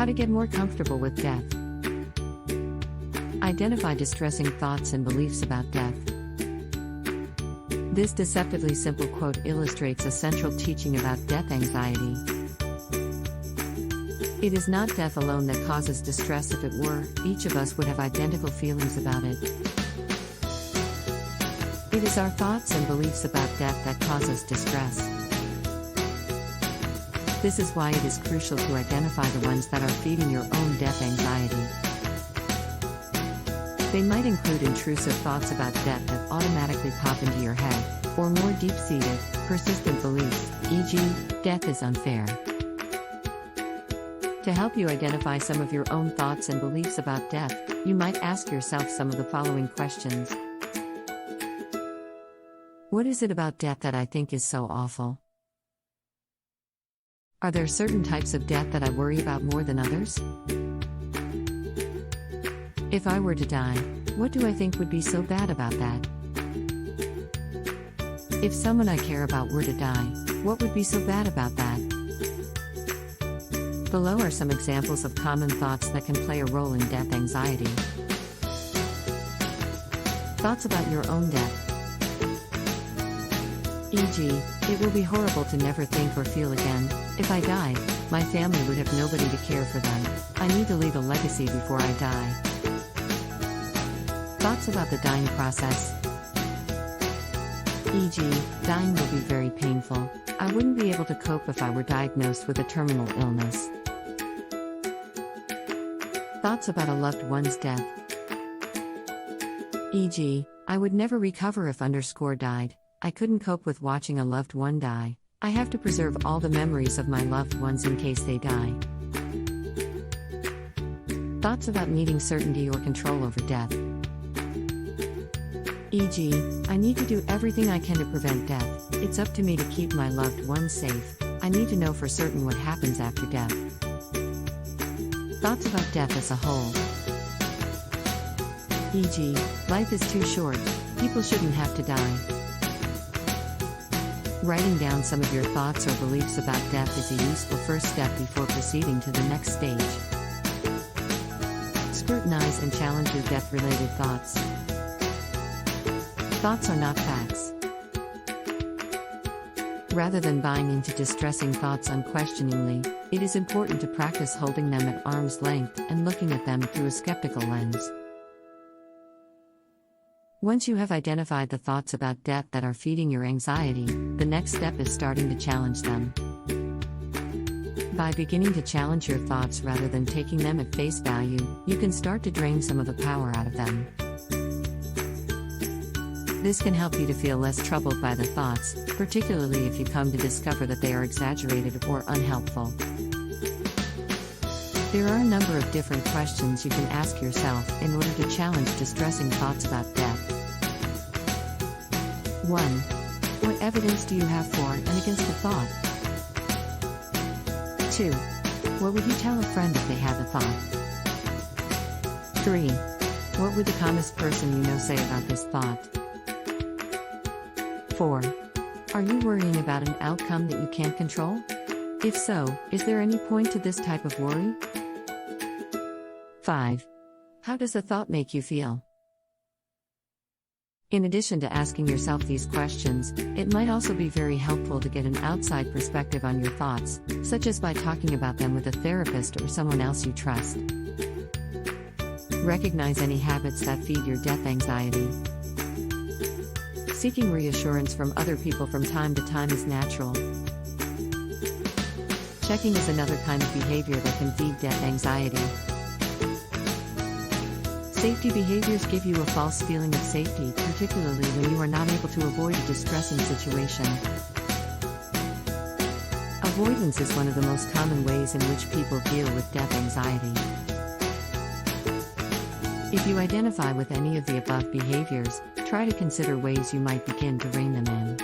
How to get more comfortable with death. Identify distressing thoughts and beliefs about death. This deceptively simple quote illustrates a central teaching about death anxiety. It is not death alone that causes distress. If it were, each of us would have identical feelings about it. It is our thoughts and beliefs about death that cause us distress. This is why it is crucial to identify the ones that are feeding your own death anxiety. They might include intrusive thoughts about death that automatically pop into your head, or more deep-seated, persistent beliefs, e.g., death is unfair. To help you identify some of your own thoughts and beliefs about death, you might ask yourself some of the following questions. What is it about death that I think is so awful? Are there certain types of death that I worry about more than others? If I were to die, what do I think would be so bad about that? If someone I care about were to die, what would be so bad about that? Below are some examples of common thoughts that can play a role in death anxiety. Thoughts about your own death. E.g., it will be horrible to never think or feel again. If I die, my family would have nobody to care for them. I need to leave a legacy before I die. Thoughts about the dying process. E.g., dying will be very painful. I wouldn't be able to cope if I were diagnosed with a terminal illness. Thoughts about a loved one's death. E.g., I would never recover if died. I couldn't cope with watching a loved one die. I have to preserve all the memories of my loved ones in case they die. Thoughts about needing certainty or control over death. E.g., I need to do everything I can to prevent death. It's up to me to keep my loved ones safe. I need to know for certain what happens after death. Thoughts about death as a whole. E.g., life is too short. People shouldn't have to die. Writing down some of your thoughts or beliefs about death is a useful first step before proceeding to the next stage. Scrutinize and challenge your death-related thoughts. Thoughts are not facts. Rather than buying into distressing thoughts unquestioningly, it is important to practice holding them at arm's length and looking at them through a skeptical lens. Once you have identified the thoughts about death that are feeding your anxiety, the next step is starting to challenge them. By beginning to challenge your thoughts rather than taking them at face value, you can start to drain some of the power out of them. This can help you to feel less troubled by the thoughts, particularly if you come to discover that they are exaggerated or unhelpful. There are a number of different questions you can ask yourself in order to challenge distressing thoughts about death. 1. What evidence do you have for and against the thought? 2. What would you tell a friend if they had the thought? 3. What would the calmest person you know say about this thought? 4. Are you worrying about an outcome that you can't control? If so, is there any point to this type of worry? 5. How does the thought make you feel? In addition to asking yourself these questions, it might also be very helpful to get an outside perspective on your thoughts, such as by talking about them with a therapist or someone else you trust. Recognize any habits that feed your death anxiety. Seeking reassurance from other people from time to time is natural. Checking is another kind of behavior that can feed death anxiety. Safety behaviors give you a false feeling of safety, particularly when you are not able to avoid a distressing situation. Avoidance is one of the most common ways in which people deal with death anxiety. If you identify with any of the above behaviors, try to consider ways you might begin to rein them in.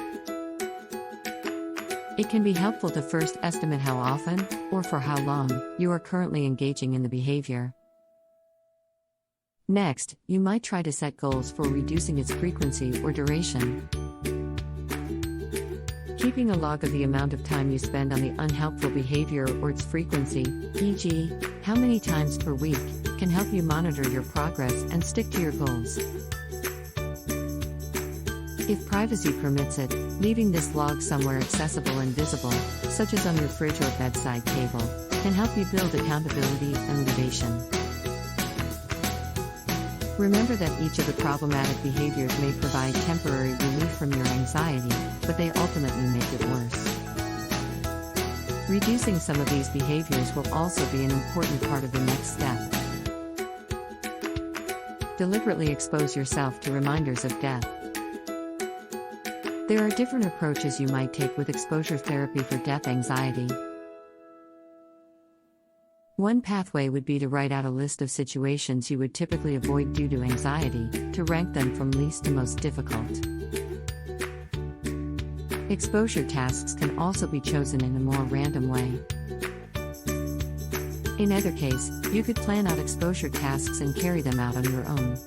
It can be helpful to first estimate how often, or for how long, you are currently engaging in the behavior. Next, you might try to set goals for reducing its frequency or duration. Keeping a log of the amount of time you spend on the unhelpful behavior or its frequency, e.g., how many times per week, can help you monitor your progress and stick to your goals. If privacy permits it, leaving this log somewhere accessible and visible, such as on your fridge or bedside table, can help you build accountability and motivation. Remember that each of the problematic behaviors may provide temporary relief from your anxiety, but they ultimately make it worse. Reducing some of these behaviors will also be an important part of the next step. Deliberately expose yourself to reminders of death. There are different approaches you might take with exposure therapy for death anxiety. One pathway would be to write out a list of situations you would typically avoid due to anxiety, to rank them from least to most difficult. Exposure tasks can also be chosen in a more random way. In either case, you could plan out exposure tasks and carry them out on your own.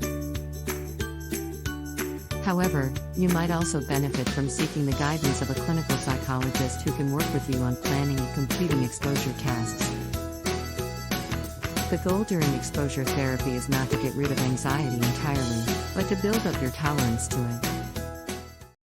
However, you might also benefit from seeking the guidance of a clinical psychologist who can work with you on planning and completing exposure tasks. The goal during exposure therapy is not to get rid of anxiety entirely, but to build up your tolerance to it.